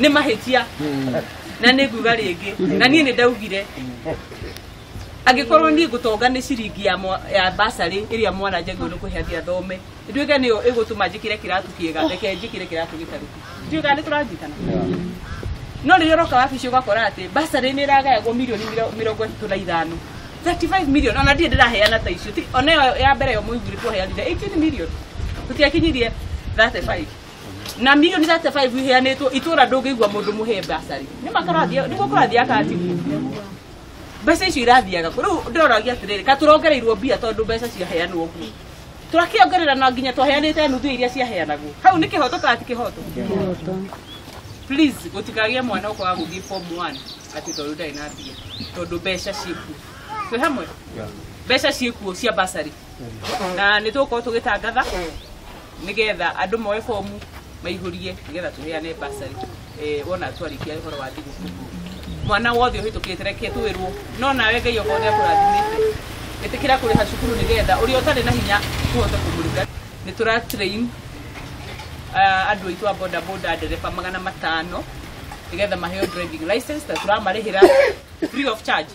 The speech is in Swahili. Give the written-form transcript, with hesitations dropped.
nĩ mahĩtia na nĩ nguga rĩngĩ na niĩ nĩ ndaugire angĩkorwo niĩ ngũtonga nĩ ciringi ya basarĩ ĩrĩa mwana njagĩrĩirwo nĩ kũhe athome nduĩke nĩyo ĩgũtũma njĩkĩre kĩratũ kĩega reke njĩkĩre kĩratũ gĩtarũku nduĩka nĩ tũranyitana no rĩrĩa ũroka wabici ũgakora atĩ basarĩ nĩ ĩragayagwo mirioni 35 35 million ona ndiĩ ndĩraheana ta icio ona ya mbere yo mũigire twaheanire 18 million tũtiakinyirie 35 na milioni 35 iheanĩtwo itũra ndũngĩigua mũndũ mũhe basarĩ nĩ makarathia nĩguo kũrathia akatibu mbeca icio irathiaga rĩu ndĩroragia atĩrĩrĩ ka tũrongereirwo mbia tondũ mbeca ciaheanwo ũguo tũrakĩongerera na nginya twaheanĩte nuthu iria ciaheanagwo hau nĩ kĩhoto kana ti kĩhoto please gũtikagĩe mwana ũkwaga gũthiĩ form 1 atĩ tondũ ndarĩ na mbia tondũ mbeca ciĩkuo twĩ hamwe mbeca ciĩkuo cia basarĩ na nĩ tũgũkorwo tũgĩtangatha nĩgetha andũ moe fomu maihũrie nĩgetha tũheane basarĩ wona twarĩkia ũhoro wa thigũkũ mwana wothe ũhĩtũkĩte reke twĩrwo no nawe Ngai okorwo nĩakũrathimĩte ĩtĩkĩra kũrĩha cukuru nĩgetha ũrĩa ũtarĩ na hinya tũhote kũmũruga nĩ tũratrain andũ aitũ a boda boda ndereba 500 nĩgetha maheo driving license na tũramarĩhĩra free of charge